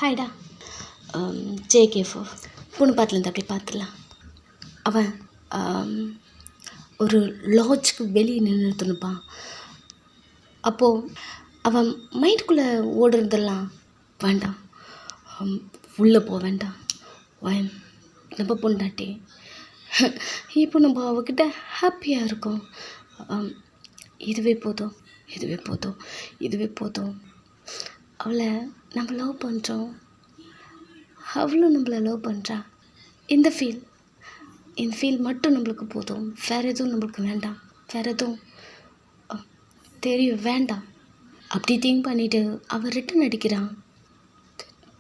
ஹாய்டா. ஜேகே4 பொண்ணு பார்த்துலேருந்து அப்படி பார்த்துடலாம். அவன் ஒரு லாட்ஜுக்கு வெளியே நின்றுட்டுருப்பான். அப்போது அவன் மைண்டுக்குள்ளே ஓடுறதெல்லாம் வேண்டாம், உள்ளே போக வேண்டாம், வயன் நம்ம பொண்டாட்டி, இப்போ நம்ம அவகிட்ட ஹாப்பியாக இருக்கோம், இதுவே போதும், இதுவே போதும், இதுவே போதும். அவளை நம்ம லவ் பண்ணுறோம், அவளும் நம்மளை லவ் பண்ணுறா. இந்த ஃபீல் மட்டும் நம்மளுக்கு போதும், வேறு எதுவும் நம்மளுக்கு வேண்டாம், வேறு எதுவும் தெரியும் வேண்டாம். அப்படி திங்க் பண்ணிவிட்டு அவன் ரிட்டன் அடிக்கிறான்.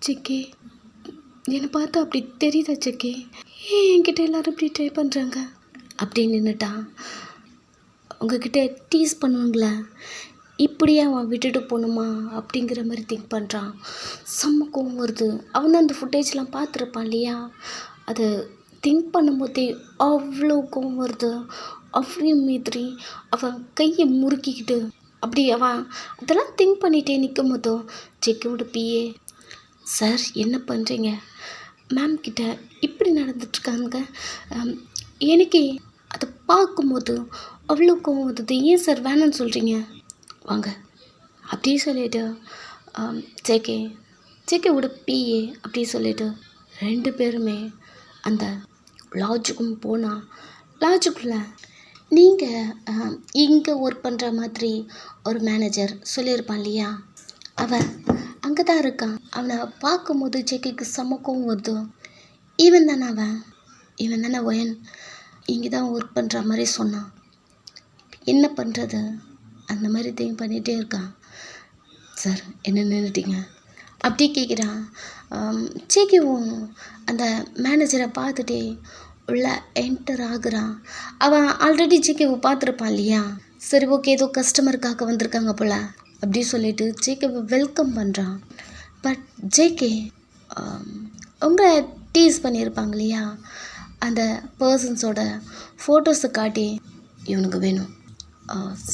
சிக்கி, என்னை பார்த்தா அப்படி தெரியுதா சிக்கி? ஏன் என்கிட்ட எல்லோரும் இப்படி ட்ரை பண்ணுறாங்க அப்படின்னு நின்றுட்டான். உங்ககிட்ட டீஸ் பண்ணுவாங்களே, இப்படியே அவன் விட்டுட்டு போகணுமா அப்படிங்கிற மாதிரி திங்க் பண்ணுறான். செம்ம கோவம் வருது. அவன் தான் அந்த ஃபுட்டேஜ்லாம் பார்த்துருப்பான் இல்லையா, அதை திங்க் பண்ணும்போதே அவ்வளோ கோவம் வருது. அவ்வளோ மீறி அவன் கையை முறுக்கிக்கிட்டு அப்படி அவன் அதெல்லாம் திங்க் பண்ணிகிட்டே நிற்கும் போதோ செக்கோட பிஏ, சார் என்ன பண்ணுறீங்க, மேம் கிட்ட இப்படி நடந்துட்டுருக்காங்க, எனக்கு அதை பார்க்கும்போது அவ்வளோ கோவம் வருது, ஏன் சார் வேணான்னு சொல்கிறீங்க, வாங்க அப்படி சொல்லிவிட்டு ஜேகேவோட பிஏ அப்படி சொல்லிவிட்டு 2 பேருமே அந்த லாட்ஜுக்கும் போனால், லாட்ஜுக்குள்ளே நீங்கள் இங்கே ஒர்க் பண்ணுற மாதிரி ஒரு மேனேஜர் சொல்லியிருப்பான் இல்லையா, அவன் அங்கே தான் இருக்கான். அவனை பார்க்கும்போது ஜேகேக்கு செம்மக்கும் வருது. இவன் தானே ஒயன் இங்கே தான் ஒர்க் பண்ணுற மாதிரி சொன்னான், என்ன பண்ணுறது அந்த மாதிரி திங்க் பண்ணிகிட்டே இருக்கான். சார் என்ன நின்றுட்டீங்க அப்படி கேட்குறான். ஜேகேவும் அந்த மேனேஜரை பார்த்துட்டே உள்ள என்டர் ஆகுறான். அவன் ஆல்ரெடி ஜேகேவை பார்த்துருப்பான் இல்லையா, சரி ஓகே ஏதோ கஸ்டமருக்காக வந்திருக்காங்க போல் அப்படி சொல்லிட்டு ஜேகேவை வெல்கம் பண்ணுறான். பட் ஜேகே உங்களை டீஸ் பண்ணியிருப்பாங்க இல்லையா, அந்த பர்சன்ஸோட ஃபோட்டோஸை காட்டி இவனுக்கு வேணும்.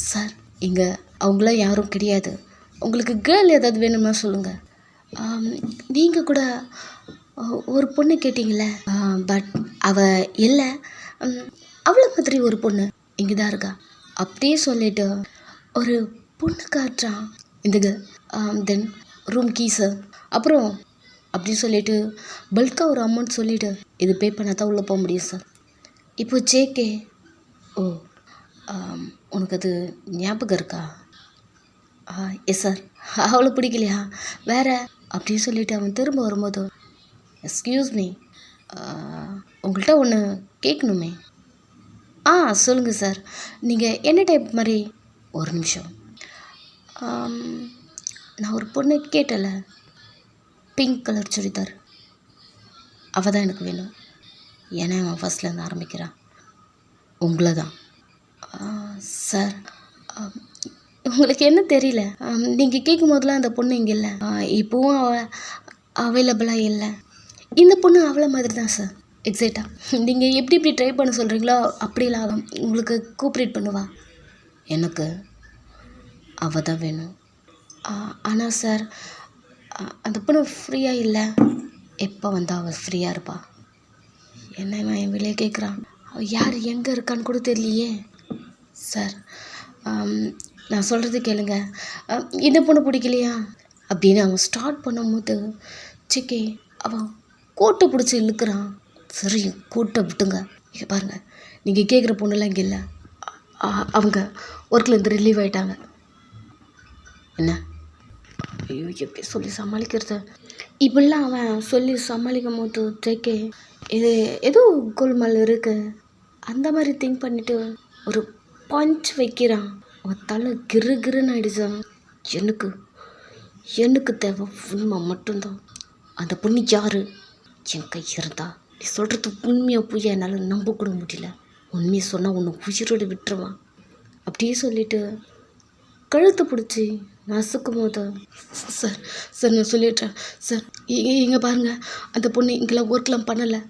சார் இங்கே அவங்களாம் யாரும் கிடையாது, உங்களுக்கு கேர்ள் ஏதாவது வேணும்னா சொல்லுங்கள். நீங்கள் கூட ஒரு பொண்ணு கேட்டிங்களே, பட் அவள் இல்லை, அவ்வளோ மாதிரி ஒரு பொண்ணு இங்கே தான் இருக்கா அப்படியே சொல்லிவிட்டு ஒரு பொண்ணு காட்டுறான். இந்த தென் ரூம் கீஸு அப்புறம் அப்படி சொல்லிவிட்டு பல்காக ஒரு அமௌண்ட் சொல்லிவிட்டு இது பே பண்ணால் தான் உள்ளே போக முடியும் சார். இப்போ ஜேகே, ஓ உனக்கு அது ஞாபகம் இருக்கா? Yes sir. அவ்வளோ பிடிக்கலையா, வேறு அப்படின்னு சொல்லிவிட்டு அவன் திரும்ப வரும்போது, எக்ஸ்கியூஸ் மீ, உங்கள்கிட்ட ஒன்று கேட்கணுமே. சொல்லுங்கள் சார், நீங்கள் என்ன டைப் மாதிரி? ஒரு நிமிஷம், நான் ஒரு பொண்ணு கேட்டல, பிங்க் கலர் சுடிதார், அவள் தான் எனக்கு வேணும். ஏன்னா அவன் ஃபஸ்ட்லேருந்து ஆரம்பிக்கிறான், உங்களை தான். சார் உங்களுக்கு என்ன தெரியல, நீங்கள் கேட்கும் போதெல்லாம் அந்த பொண்ணு இங்கே இல்லை, இப்போவும் அவள் அவைலபிளாக இல்லை. இந்த பொண்ணு அவ்வளோ மாதிரி தான் சார், எக்ஸாக்டாக நீங்கள் எப்படி ட்ரை பண்ண சொல்கிறீங்களோ அப்படிலாம் உங்களுக்கு கோஆப்ரேட் பண்ணுவா. எனக்கு அவள் தான் வேணும். ஆனால் சார் அந்த பொண்ணு ஃப்ரீயாக இல்லை. எப்போ வந்தால் அவள் ஃப்ரீயாக இருப்பா? என்ன என் வெளியே கேட்குறான், அவள் யார் எங்கே இருக்கான்னு கூட தெரியலையே. சார் நான் சொல்கிறது கேளுங்க, இந்த பொண்ணு பிடிக்கலையா அப்படின்னு அவன் ஸ்டார்ட் பண்ணும்போது சிக்கி அவன் கோட்டை பிடிச்சி இழுக்கிறான். சரி கோட்டை விட்டுங்க, இங்கே பாருங்கள், நீங்கள் கேட்குற பொண்ணுலாம் இங்கே இல்லை, அவங்க ஒர்க்லேருந்து ரிலீவ் ஆகிட்டாங்க. என்ன ஐயோ எப்படி சொல்லி சமாளிக்கிறது? இப்படிலாம் அவன் சொல்லி சமாளிக்கும் போது ஜேகே இது ஏதோ கோல்மால் இருக்குது அந்த மாதிரி திங்க் பண்ணிவிட்டு ஒரு பஞ்ச் வைக்கிறான். அவன் தலை கிருன்னு ஆயிடுச்சான். எனக்கு தேவை உண்மை மட்டும்தான். அந்த பொண்ணு யார்? என் கை இருந்தா நீ சொல்கிறது உண்மையாக போய் என்னால் நம்ப கூட முடியல. உண்மையை சொன்னால் உன்னை உயிரோடு விட்டுருவான் அப்படியே சொல்லிவிட்டு கழுத்தை பிடிச்சி நசுக்கும் போது, சார் நான் சொல்லிடுறேன் சார், இங்கே பாருங்கள், அந்த பொண்ணு இங்கெல்லாம் ஒர்க்லாம் பண்ணலை.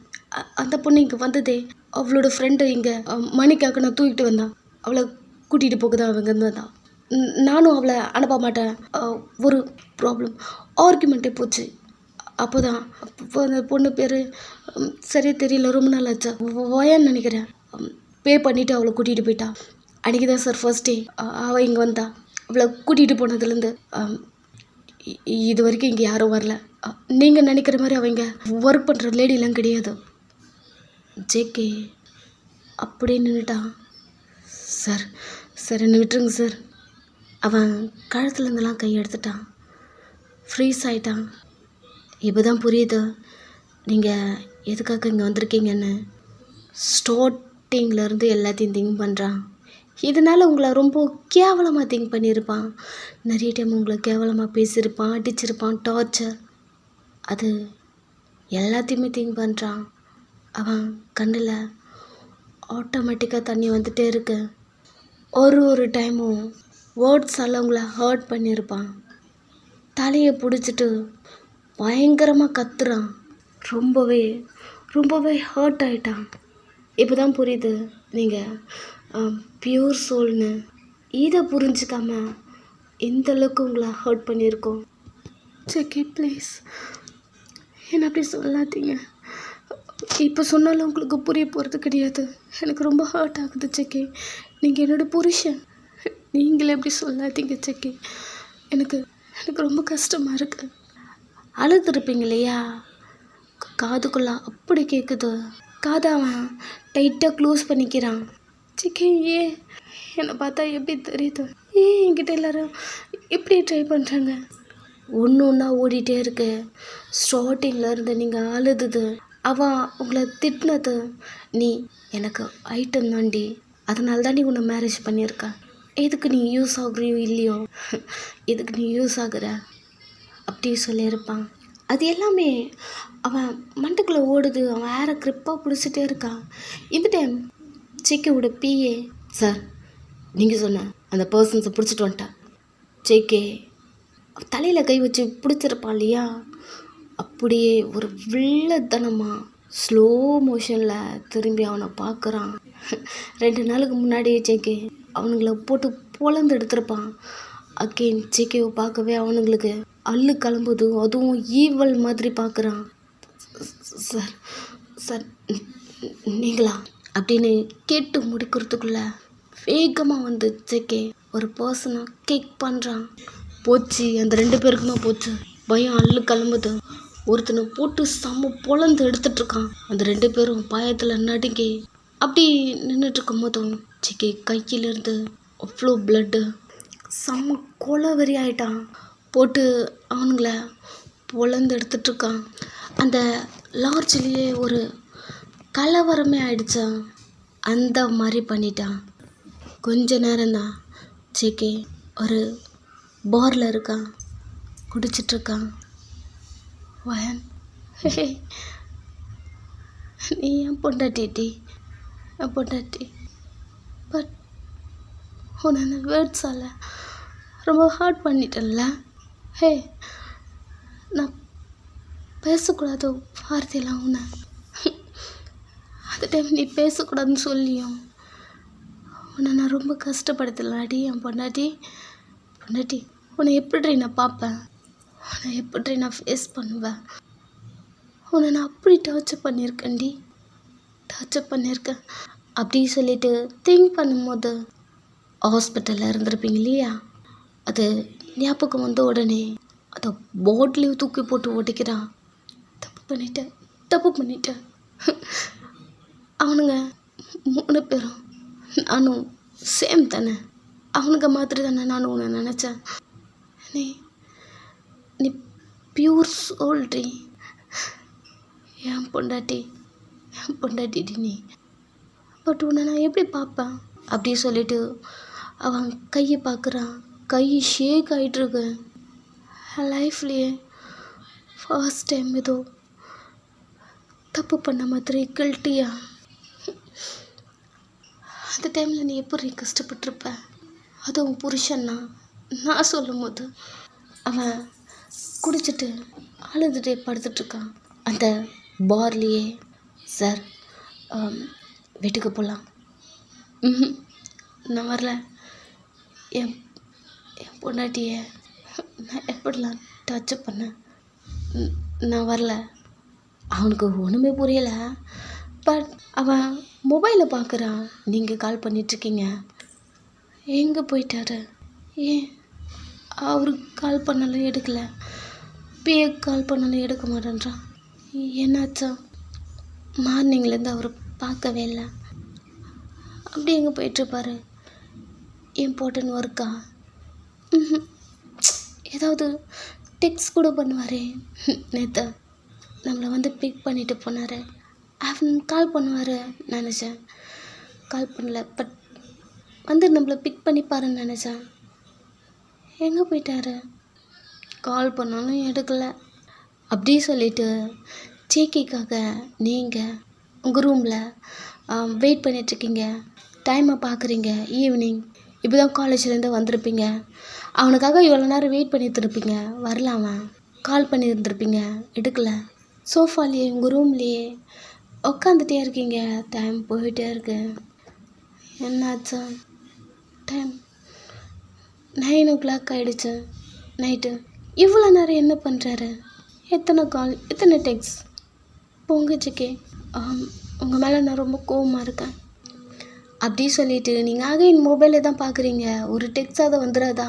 அந்த பொண்ணு இங்கே வந்ததே அவளோட ஃப்ரெண்டு இங்கே மணிக்காக நான் தூக்கிட்டு வந்தான், அவளை கூட்டிகிட்டு போக தான் அவங்க இருந்ததான். நானும் அவளை அனுப்ப மாட்டேன். ஒரு ப்ராப்ளம் ஆர்குமெண்ட்டே போச்சு. அப்போ தான் அந்த பொண்ணு பேர் சரியாக தெரியல, ரொம்ப நாள் ஆச்சா, ஓயான்னு நினைக்கிறேன். பே பண்ணிவிட்டு அவளை கூட்டிகிட்டு போயிட்டா. அன்றைக்கி தான் சார் ஃபர்ஸ்ட் டே அவள் இங்கே வந்தா. அவளை கூட்டிகிட்டு போனதுலேருந்து இது வரைக்கும் இங்கே யாரும் வரல. நீங்கள் நினைக்கிற மாதிரி அவங்க ஒர்க் பண்ணுற லேடிலாம் கிடையாது. ஜேகே அப்படியே நின்றுட்டான். சார் சார் என்னை விட்டுருங்க சார். அவன் கழுத்துலேருந்துலாம் கை எடுத்துட்டான். ஃப்ரீஸ் ஆகிட்டான். இப்போ தான் புரியுது நீங்கள் எதுக்காக இங்கே வந்திருக்கீங்கன்னு. ஸ்டார்டிங்லேருந்து எல்லாத்தையும் திங்க் பண்ணுறான். இதனால் உங்களை ரொம்ப கேவலமாக திங்க் பண்ணியிருப்பான். நிறைய டைம் உங்களை கேவலமாக பேசியிருப்பான், அடிச்சிருப்பான், டார்ச்சர். அது எல்லாத்தையுமே திங்க் பண்ணுறான். அவன் கண்ணில் ஆட்டோமேட்டிக்காக தண்ணி வந்துகிட்டே இருக்கு. ஒரு டைமும் வேர்ட்ஸால் உங்களை ஹர்ட் பண்ணியிருப்பான். தலையை பிடிச்சிட்டு பயங்கரமாக கத்துறான். ரொம்பவே ஹர்ட் ஆகிட்டான். இப்போ தான் புரியுது நீங்கள் பியூர் சோல்னு. இதை புரிஞ்சிக்காம இந்தளவுக்கு உங்களை ஹர்ட் பண்ணியிருக்கோம். ஜேகே ப்ளீஸ் என்ன அப்படி சொல்லாதீங்க. இப்போ சொன்னாலும் உங்களுக்கு புரிய போகிறது கிடையாது. எனக்கு ரொம்ப ஹர்ட் ஆகுது ஜேகே. நீங்கள் என்னோடய புருஷன். நீங்களே எப்படி சொல்லாதீங்க ஜேகே. எனக்கு ரொம்ப கஷ்டமாக இருக்குது. அழுதுருப்பீங்க இல்லையா? காதுக்குள்ளே அப்படி கேட்குது. காதை அவன் டைட்டாக க்ளோஸ் பண்ணிக்கிறான். ஜேகே ஏன் என்னை பார்த்தா எப்படி தெரியுது? ஏன் என்கிட்ட எல்லோரும் இப்படி ட்ரை பண்ணுறாங்க? ஒன்றா ஓடிட்டே இருக்கு. ஸ்டார்டிங்கில் இருந்து நீங்கள் அழுதுது, அவன் உங்களை திட்டினது, நீ எனக்கு ஐட்டம் தாண்டி, அதனால தான் நீ உன்னை மேரேஜ் பண்ணியிருக்க. எதுக்கு நீ யூஸ் ஆகுறியோ இல்லையோ, எதுக்கு நீ யூஸ் ஆகுற அப்படி சொல்லியிருப்பான். அது எல்லாமே அவன் மண்டைக்குள்ளே ஓடுது. அவன் வேற க்ரிப்பாக பிடிச்சிட்டே இருக்கான். இந்த டைம் ஜேகேவோட பிஏ, சார் நீங்கள் சொன்ன அந்த பர்சன்ஸை பிடிச்சிட்டு வந்துட்டா. ஜேகே தலையில் கை வச்சு பிடிச்சிருப்பான் இல்லையா? அப்படியே ஒரு வில்லத்தனமாக ஸ்லோ மோஷனில் திரும்பி அவனை பார்க்குறான். 2 நாளுக்கு முன்னாடியே ஜேகே அவனுங்களை போட்டு பொழந்து எடுத்திருப்பான். அகெயின் ஜேகேவை பார்க்கவே அவனுங்களுக்கு அள்ளு கிளம்புது. அதுவும் ஈவல் மாதிரி பார்க்குறான். சார் சார் நீங்களா அப்படின்னு கேட்டு முடிக்கிறதுக்குள்ள வேகமாக வந்து ஜேகே ஒரு பர்சனை கேக் பண்ணுறான். போச்சு, அந்த 2 பேருக்குமே போச்சு. பயம் அள்ளு கிளம்புது. ஒருத்தனை போட்டு செம்ம பொழந்து எடுத்துட்ருக்கான். அந்த 2 பேரும் பயத்தில் நடுங்கி அப்படி நின்றுட்டுருக்கும் போதும் ஜேகே கையிலேருந்து அவ்வளோ பிளட்டு. செம்ம கொலவெறி ஆகிட்டான். போட்டு அவனுங்கள பொழந்து எடுத்துட்ருக்கான். அந்த லார்ஜ்லேயே ஒரு கலவரமே ஆயிடுச்சான். அந்த மாதிரி பண்ணிட்டான். கொஞ்ச நேரம்தான் ஜேகே ஒரு பாரில் இருக்கான், குடிச்சிட்ருக்கான். வயன் நீ என் பொண்டாட்டி, என் பொண்டாட்டி. பட் உன்னை அந்த வேர்ட்ஸால் ரொம்ப ஹர்ட் பண்ணிட்டேன்ல. ஹே நான் பேசக்கூடாத வார்த்தையெல்லாம் உன்னை அந்த டைம் நீ பேசக்கூடாதுன்னு சொல்லியும் உன்னை நான் ரொம்ப கஷ்டப்படுத்தலாடி என் பொண்டாட்டி. உன்னை எப்படி நான் பார்ப்பேன்? உன்னை எப்படி நான் ஃபேஸ் பண்ணுவேன்? உன்னை நான் அப்படி டார்ச்சர் பண்ணியிருக்கேன் அப்படி சொல்லிட்டு திங்க் பண்ணும்போது ஹாஸ்பிட்டலில் இருந்திருப்பீங்க இல்லையா? அது ஞாபகம் வந்த உடனே அதை போட்லேயும் தூக்கி போட்டு ஓட்டிக்கிறான். தப்பு பண்ணிட்டேன். அவனுங்க 3 பேரும் நானும் சேம் தானே. அவனுங்க மாதிரி தானே நானும் உன்னை நினச்சேன். நீ பியூர் சோல்ட்ரி, என் பொண்டாட்டி நீ. பட் உன்னை நான் எப்படி பார்ப்பேன் அப்படி சொல்லிட்டு அவன் கையை பார்க்குறான். கை ஷேக் ஆகிட்டுருக்கு. லைஃப்லேயே ஃபர்ஸ்ட் டைம் ஏதோ தப்பு பண்ண மாதிரி கில்ட்டியா. அந்த டைமில் நீ எப்படி கஷ்டப்பட்டிருப்ப? அதுவும் புருஷன்னா நான் சொல்லும் போது அவன் குடிச்சிட்டு அழுதுகிட்டே படுத்துட்ருக்கான் அந்த பார்லேயே. சார் வீட்டுக்கு போகலாம். நான் வரல. என் பொண்டாட்டியை நான் எப்படிலாம் டச் பண்ணேன்? நான் வரல. அவனுக்கு ஒன்றுமே புரியலை. பட் அவன் மொபைலை பார்க்குறான். நீங்கள் கால் பண்ணிகிட்ருக்கீங்க. எங்கே போயிட்டாரு? ஏன் அவருக்கு கால் பண்ணாலும் எடுக்கலை, பிஏ கால் பண்ணாலும் எடுக்க மாட்டேன்றான். என்னாச்சா? மார்னிங்லேருந்து அவர் பார்க்கவே இல்லை. அப்படி எங்கே போயிட்டுருப்பாரு? இம்பார்ட்டன்ட் ஒர்க்கா? ஏதாவது டெக்ஸ்ட் கூட பண்ணுவார். நேற்று நம்மளை வந்து பிக் பண்ணிட்டு போனார். ஆஃப்டர்நூன் கால் பண்ணுவார் நினச்சேன். கால் பண்ணல. பட் வந்து நம்மளை பிக் பண்ணிப்பாருன்னு நினச்சேன். எங்கே போயிட்டாரு? கால் பண்ணாலும் எடுக்கலை. அப்படி சொல்லிவிட்டு ஜேகேக்காக நீங்கள் உங்கள் ரூமில் வெயிட் பண்ணிகிட்ருக்கீங்க. டைமை பார்க்குறீங்க. ஈவினிங் இப்போ தான் காலேஜ்லேருந்து வந்திருப்பீங்க. அவனுக்காக இவ்வளோ நேரம் வெயிட் பண்ணிட்டு இருப்பீங்க. வரலாமா? கால் பண்ணியிருந்துருப்பீங்க, எடுக்கலை. சோஃபாலேயே உங்கள் ரூம்லேயே உட்காந்துட்டே இருக்கீங்க. டைம் போயிட்டே இருக்கு. என்னாச்சா? டைம் 9 ஆகிடுச்சு நைட்டு. இவ்வளோ நேரம் என்ன பண்ணுறாரு? எத்தனை கால், எத்தனை டெக்ஸ்ட்? பொங்கச்சிக்கே உங்கள் மேலே நான் ரொம்ப கோவமாக இருக்கேன். அப்படி சொல்லிவிட்டு நீங்கள் அகைன் மொபைலை தான் பார்க்குறீங்க. ஒரு டெக்ஸ்டாக வந்துடாதா?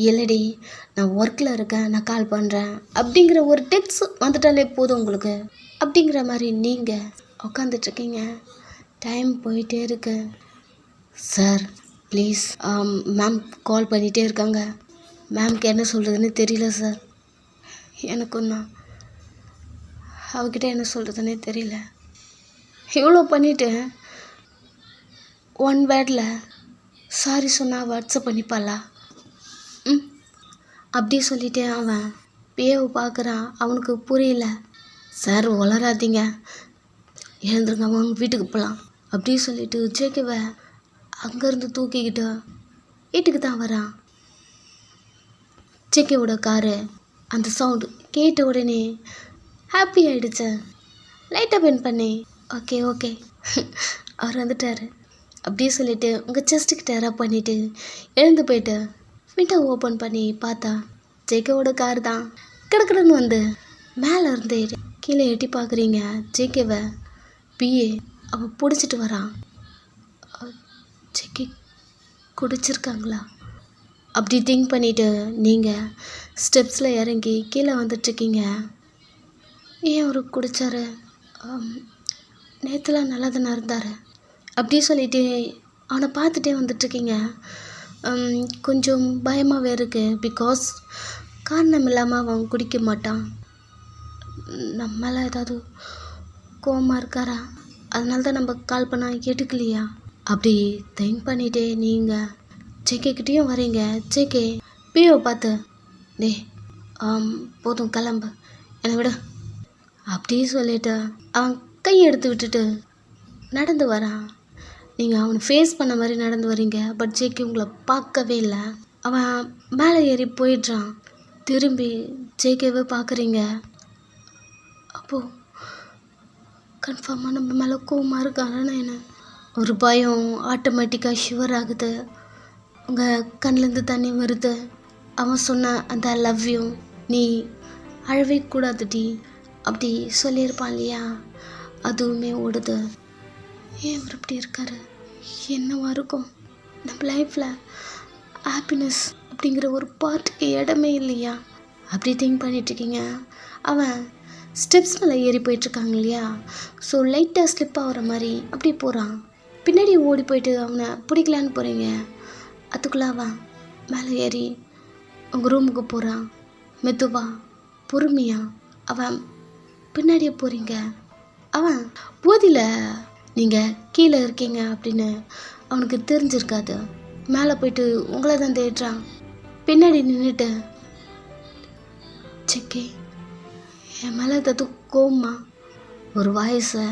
இல்லடி, நான் ஒர்க்கில் இருக்கேன், நான் கால் பண்ணுறேன் அப்படிங்கிற ஒரு டெக்ஸ்ட் வந்துட்டாலே போதும் உங்களுக்கு. அப்படிங்கிற மாதிரி நீங்கள் உட்காந்துட்ருக்கீங்க. டைம் போயிட்டே இருக்கு. சார் ப்ளீஸ், மேம் கால் பண்ணிகிட்டே இருக்காங்க. மேம்க்கு என்ன சொல்கிறதுன்னு தெரியல சார். எனக்கும் தான் அவகிட்ட என்ன சொல்கிறதுனே தெரியல. இவ்வளோ பண்ணிவிட்டு 1 வேர்டில் சாரி சொன்னால் வாட்ஸ்அப் பண்ணிப்பாளா? அப்படி சொல்லிவிட்டு அவன் பேவை பார்க்குறான். அவனுக்கு புரியல. சார் வளராதீங்க, எழுந்துருங்க, அவங்க வீட்டுக்கு போகலாம். அப்படி சொல்லிவிட்டு ஜேகேவை அங்கேருந்து தூக்கிக்கிட்டு வீட்டுக்கு தான் வரான். ஜேகேவோட காரு அந்த சவுண்டு கேட்ட உடனே ஹாப்பி ஆகிடுச்சு. லைட்டாக பென் பண்ணி ஓகே அவர் வந்துட்டார். அப்படியே சொல்லிவிட்டு உங்கள் செஸ்ட்டுக்கு டேரப் பண்ணிவிட்டு எழுந்து போயிட்டு விண்டோ ஓப்பன் பண்ணி பார்த்தா ஜேகேவோட கார் தான். கிடக்குன்னு வந்து மேலே இருந்து கீழே எட்டி பார்க்குறீங்க. ஜேகேவை பிஏ அவன் பிடிச்சிட்டு வரான். ஜேகே குடிச்சிருக்காங்களா? அப்படி திங்க் பண்ணிவிட்டு நீங்கள் ஸ்டெப்ஸில் இறங்கி கீழே வந்துட்டுருக்கீங்க. ஏன் அவரு குடித்தாரு? நேற்றுலாம் நல்லா தானே இருந்தார். அப்படி சொல்லிவிட்டு அவனை பார்த்துட்டே வந்துட்டுருக்கீங்க. கொஞ்சம் பயமாகவே இருக்குது. பிகாஸ் காரணம் இல்லாமல் அவன் குடிக்க மாட்டான். நம்மள ஏதாவது கோவமாக இருக்காரா? அதனால தான் நம்ம கால் பண்ணால் எடுக்கலையா? அப்படி திங்க் பண்ணிகிட்டே நீங்கள் ஜேகேக்கிட்டேயும் வரீங்க. ஜேகே பிஓவை பார்த்து டே போதும் கிளம்பு, என்னை விட அப்படி சொல்லிவிட்டு அவன் கையை எடுத்து விட்டுட்டு நடந்து வரான். நீங்கள் அவனை ஃபேஸ் பண்ண மாதிரி நடந்து வரீங்க. பட் ஜேகே உங்களை பார்க்கவே இல்லை. அவன் மேலே ஏறி போயிடுறான். திரும்பி ஜேகேவை பார்க்குறீங்க. அப்போது கன்ஃபார்மாக நம்ம மேலே கோவமாக இருக்கானா என்ன? ஒரு பயம் ஆட்டோமேட்டிக்காக ஷிவர் ஆகுது. உங்கள் கண்ணிலேருந்து தண்ணி வருது. அவன் சொன்ன அந்த ஐ லவ் யூ, நீ அழவே கூடாதுடி அப்படி சொல்லியிருப்பான் இல்லையா, அதுவுமே ஓடுது. ஏன் அவர் இப்படி இருக்காரு? என்னவா இருக்கும்? நம்ம லைஃப்பில் ஹாப்பினஸ் அப்படிங்கிற ஒரு பார்ட்டுக்கு இடமே இல்லையா? அப்படி திங்க் பண்ணிகிட்ருக்கீங்க. அவன் ஸ்டெப்ஸ் மேலே ஏறி போயிட்டுருக்காங்க இல்லையா, ஸோ லைட்டாக ஸ்லிப் ஆகிற மாதிரி அப்படி போகிறான். பின்னாடி ஓடி போயிட்டு அவனை பிடிக்கலான்னு போகிறீங்க. அதுக்குள்ளே அவன் மேலே ஏறி உங்கள் ரூமுக்கு போகிறான். மெதுவா பொறுமையாக அவன் பின்னாடியே போகிறீங்க. அவன் போதியில் நீங்கள் கீழே இருக்கீங்க அப்படின்னு அவனுக்கு தெரிஞ்சிருக்காது. மேலே போயிட்டு உங்களை தான் தேடுறான். பின்னாடி நின்றுட்டு ஜேகே என் மேலே ஏதாவது கோவமா ஒரு வாய்ஸை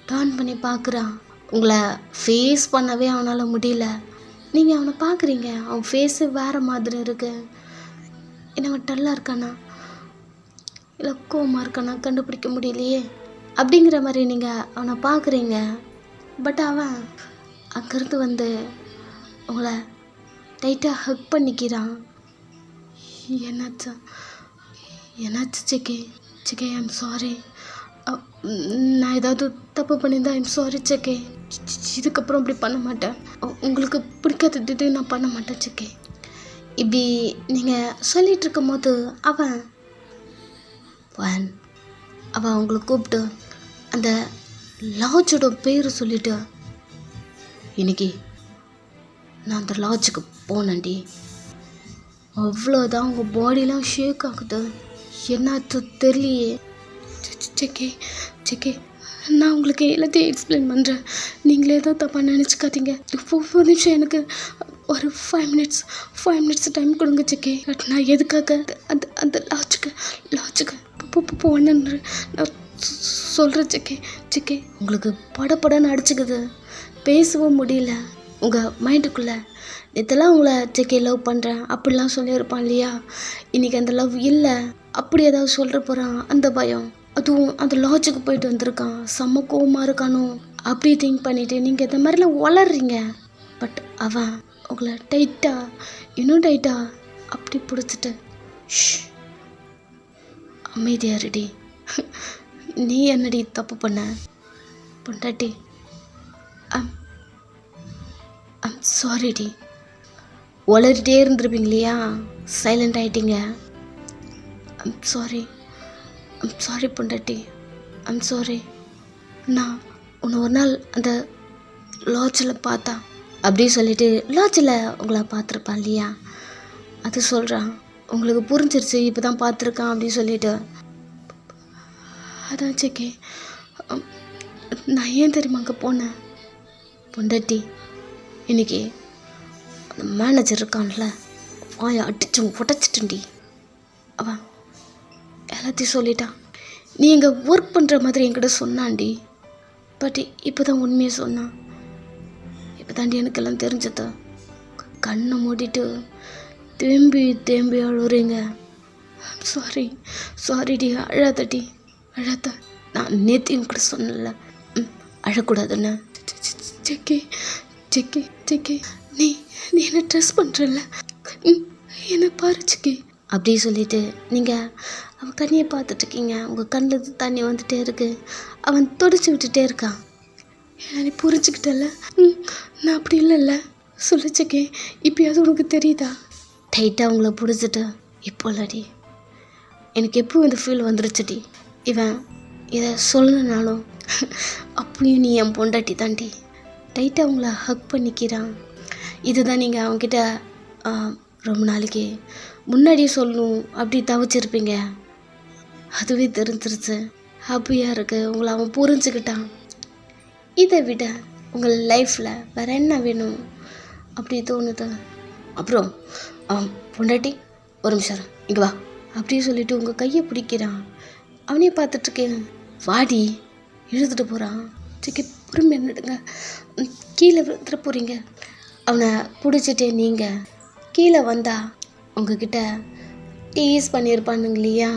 டர்ன் பண்ணி பார்க்குறான். உங்களை ஃபேஸ் பண்ணவே அவனால் முடியல. நீங்கள் அவனை பார்க்குறீங்க, அவன் ஃபேஸு வேறு மாதிரி இருக்கு. என்ன டல்லாக இருக்கானா இல்லை கோவமாக இருக்கானா கண்டுபிடிக்க முடியலையே. அப்படிங்கிற மாதிரி நீங்கள் அவனை பார்க்குறீங்க. பட் அவன் அங்கேருந்து வந்து உங்களை டைட்டாக ஹக் பண்ணிக்கிறான். என்னாச்சு ஜேகே? JK I'm sorry. நான் ஏதாவது தப்பு பண்ணியிருந்தா ஐம் சாரி ஜேகே. இதுக்கப்புறம் இப்படி பண்ண மாட்டேன். உங்களுக்கு பிடிக்காதது நான் பண்ண மாட்டேன் ஜேகே. இப்படி நீங்கள் சொல்லிகிட்டு இருக்கும்போது அவன் அவங்களை கூப்பிட்டு அந்த லாட்ஜோட பேர் சொல்லிவிட்டு, இன்னைக்கு நான் அந்த லாட்ஜுக்கு போனேன்டி. அவ்வளோதான், உங்கள் பாடிலாம் ஷேக் ஆகுது. என்னாச்சு தெரியலையே. ஜேகே நான் உங்களுக்கு எல்லாத்தையும் எக்ஸ்பிளைன் பண்ணுறேன். நீங்களே தான் தப்பாக நினச்சிக்காதீங்க. ஒரு நிமிஷம் எனக்கு ஒரு 5 மினிட்ஸ் டைம் கொடுங்க ஜேகே. நான் எதுக்காக அந்த அந்த லாட்ஜுக்கு போனேன்னு நான் சொல்கிறேன் ஜேகே. உங்களுக்கு படன்னு அடிச்சுக்குது, பேசவும் முடியல. உங்கள் மைண்டுக்குள்ளே இதெல்லாம் உங்களை ஜேகே லவ் பண்ணுறேன் அப்படிலாம் சொல்லியிருப்பான் இல்லையா. இன்றைக்கி அந்த லவ் இல்லை, அப்படி ஏதாவது சொல்கிற போகிறான் அந்த பயம். அதுவும் அந்த லாட்ஜுக்கு போயிட்டு வந்திருக்கான், செம்ம கோவமாக இருக்கானோ அப்படி திங்க் பண்ணிவிட்டு நீங்கள் இந்த மாதிரிலாம் வளர்றீங்க. பட் அவன் உங்களை இன்னும் டைட்டாக அப்படி பிடிச்சிட்டு, அமைதியாக ரெடி. நீ என்னடி தப்பு பண்ண பொண்டாட்டி? ஐம் சாரிடி. வளர்கிட்டே இருந்திருப்பீங்க இல்லையா, சைலண்ட் ஆகிட்டீங்க. ஐம் சாரி பொண்டாட்டி, ஐம் சாரி. நான் உன்னை ஒரு நாள் அந்த லாட்ஜில் பார்த்தா அப்படி சொல்லிட்டு லாட்ஜில் உங்களை பார்த்துருப்பான் இல்லையா, அது சொல்கிறான். உங்களுக்கு புரிஞ்சிருச்சு, இப்போ தான் பார்த்துருக்கான் அப்படின்னு சொல்லிட்டு. அதான் ஜேகே, நான் ஏன் தெரியுமா அங்கே போனேன் பொண்டாட்டி? இன்னைக்கு அந்த மேனேஜர் இருக்கான்ல, வாயை அடிச்சு உடச்சிட்டுண்டி. அவன் எல்லாத்தையும் சொல்லிட்டான். நீ இங்கே ஒர்க் பண்ணுற மாதிரி என்கிட்ட சொன்னான்டி. பட் இப்போ தான் உண்மையை சொன்னான். இப்போ தாண்டி எனக்கெல்லாம் தெரிஞ்சது. கண்ணை மூடிட்டு தேம்பி அழுறீங்க. சாரிடி, அழாதடி. நான் நேற்று உங்கள்கிட்ட சொன்னல அழக்கூடாதுன்னு. ஜேகே நீ என்ன ட்ரெஸ் பண்ணுறல, என்னை பாரு ஜேகே அப்படி சொல்லிட்டு நீங்கள் அவன் கண்ணியை பார்த்துட்ருக்கீங்க. உங்கள் கண்ணில் தண்ணி வந்துகிட்டே இருக்கு. அவன் தொடச்சி விட்டுட்டே இருக்கான். ஏன்னா நீ புரிஞ்சுக்கிட்டல, நான் அப்படி இல்லைல்ல. சொல்லு ஜேகே, இப்போயாவது உனக்கு தெரியுதா? டைட்டாக உங்களை பிடிச்சிட்டு இப்போ இல்லடி, எனக்கு எப்போ இந்த ஃபீல் வந்துருச்சுடி. இவன் இதை சொல்லணுனாலும் அப்படியும் நீ என் பொண்டாட்டி தாண்டி. டைட்டாக உங்களை ஹக் பண்ணிக்கிறான். இதுதான் நீங்கள் அவன்கிட்ட ரொம்ப நாளைக்கு முன்னாடியே சொல்லணும் அப்படி தவிச்சிருப்பீங்க. அதுவே தெரிஞ்சிருச்சு. ஹாப்பியாக இருக்கு, உங்களை அவன் புரிஞ்சுக்கிட்டான். இதை விட உங்கள் லைஃப்பில் வேறு என்ன வேணும் அப்படி தோணுது. அப்புறம் பொண்டாட்டி ஒரு நிமிஷம் இங்கே வா அப்படி சொல்லிவிட்டு உங்கள் கையை பிடிக்கிறான். அவனே பார்த்துட்ருக்கேன். வாடி இழுத்துட்டு போகிறான். ஜேகே பொறுமை என்னடுங்க, கீழே விழுந்துட போகிறீங்க. அவனை பிடிச்சிட்டே நீங்கள் கீழே வந்தா உங்ககிட்ட டீஸ் பண்ணியிருப்பானுங்க இல்லையா,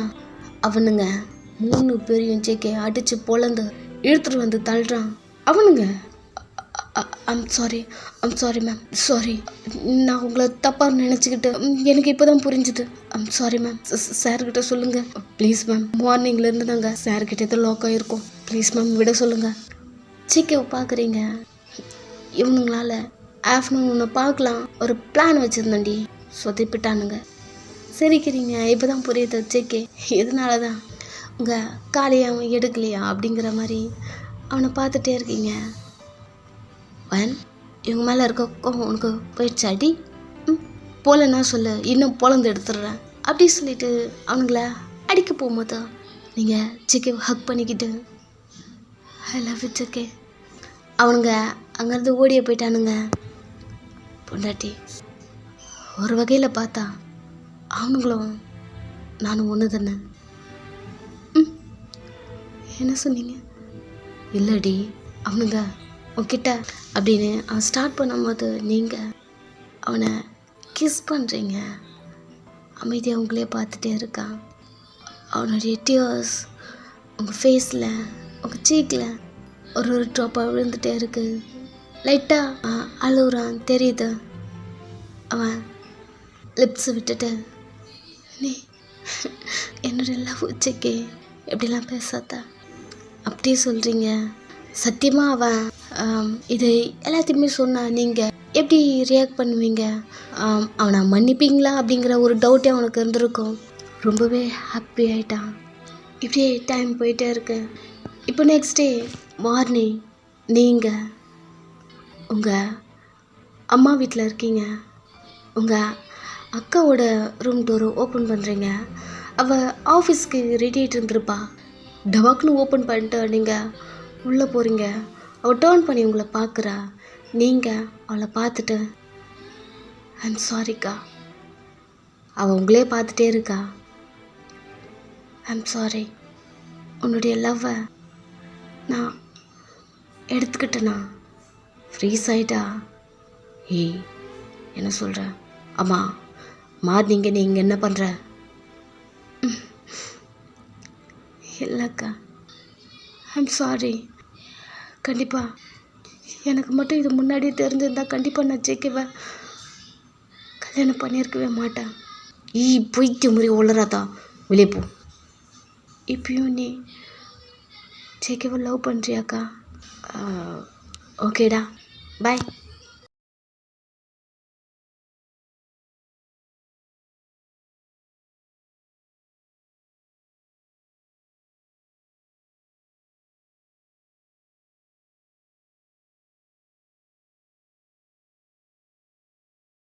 அவனுங்க 3 பேரையும் ஜேகே அடித்து பொழந்து இழுத்துட்டு வந்து தள்ளுறான். அவனுங்க ஐம் சாரி மேம், சாரி. நான் உங்களை தப்பாக நினச்சிக்கிட்டு எனக்கு இப்போ தான் புரிஞ்சுது. I'm sorry ma'am. சார்கிட்ட சொல்லுங்கள் ப்ளீஸ் மேம். மார்னிங்லேருந்து நாங்கள் சார்கிட்ட எதோ லாக் ஆகிருக்கோம். ப்ளீஸ் மேம் விட சொல்லுங்கள். ஜேகேவை பார்க்குறீங்க. இவனுங்களால ஆஃப்டர்நூன் ஒன்று பார்க்கலாம் ஒரு பிளான் வச்சுருந்தேன்டி, சொதப்பிட்டானுங்க. சரிக்கிறீங்க, இப்போ தான் புரியுது ஜேகே எதனால தான் உங்கள் காலையை அவன் எடுக்கலையா அப்படிங்கிற மாதிரி அவனை பார்த்துட்டே இருக்கீங்க. இவங்க மேலே இருக்க கோவம் உனக்கு போயிடுச்சாடி? போலன்னா சொல்லு, இன்னும் பொழந்து எடுத்துடுறேன் அப்படி சொல்லிட்டு அவனுங்கள அடிக்க போகும்போது நீங்கள் ஜேகேவை ஹக் பண்ணிக்கிட்டு ஐ லவ் யூ ஜேகே. அவனுங்க அங்கேருந்து ஓடியே போயிட்டானுங்க. பொண்டாட்டி ஒரு வகையில் பார்த்தா அவனுங்களும் நானும் ஒன்று தானே. என்ன சொன்னீங்க? இல்லடி அவனுங்க உன்கிட்ட அப்படின்னு அவன் ஸ்டார்ட் பண்ணும்போது நீங்கள் அவனை கிஸ் பண்ணுறீங்க. அமைதியாக உங்களே பார்த்துட்டே இருக்கான். அவனுடைய டியர்ஸ் உங்கள் ஃபேஸில் உங்கள் சீக்கில் ஒரு ட்ராப்பாக விழுந்துகிட்டே இருக்குது. லைட்டாக அழுகுறான் தெரியுது. அவன் லிப்ஸை விட்டுட்டு நீ என்னுடைய லவ் ஜேகே, எப்படிலாம் பேசாத. அப்படியே சொல்கிறீங்க? சத்தியமாக அவன் இது எல்லாத்தையுமே சொன்னான், நீங்கள் எப்படி ரியாக்ட் பண்ணுவீங்க? அவனை மன்னிப்பீங்களா அப்படிங்கிற ஒரு டவுட்டே அவனுக்கு இருந்திருக்கும். ரொம்பவே ஹாப்பி ஆகிட்டான். இப்படியே டைம் போயிட்டே இருக்கு. இப்போ நெக்ஸ்ட் டே மார்னிங் நீங்கள் உங்கள் அம்மா வீட்டில் இருக்கீங்க. உங்கள் அக்காவோட ரூம் டோரை ஓப்பன் பண்ணுறீங்க. அவள் ஆஃபீஸ்க்கு ரெடி ஆகிட்டு இருந்திருப்பா. டவாக்குன்னு ஓப்பன் பண்ணிட்டு நீங்கள் உள்ளே போகிறீங்க. அவள் டேர்ன் பண்ணி உங்களை பார்க்குறா. நீங்கள் அவளை பார்த்துட்டு ஐம் சாரிக்கா. அவள் உங்களே பார்த்துட்டே இருக்கா. ஐம் சாரி, உன்னுடைய லவ்வை நான் எடுத்துக்கிட்டேனா? ஃப்ரீஸ் ஆகிட்டா. ஏய், என்ன சொல்கிற? அம்மா மார்னிங்க நீங்கள் என்ன பண்ணுற? இல்லைக்கா, ஐம் சாரி. கண்டிப்பாக எனக்கு மட்டும் இது முன்னாடியே தெரிஞ்சிருந்தால் கண்டிப்பாக நான் ஜெயிக்குவேன். கல்யாணம் பண்ணியிருக்கவே மாட்டேன். போய்க்கு முறை உளராதா, வெளியே போ. இப்பயும் நீ ஜெயிக்கவை லவ் பண்ணுறியாக்கா? ஓகேடா, பாய்.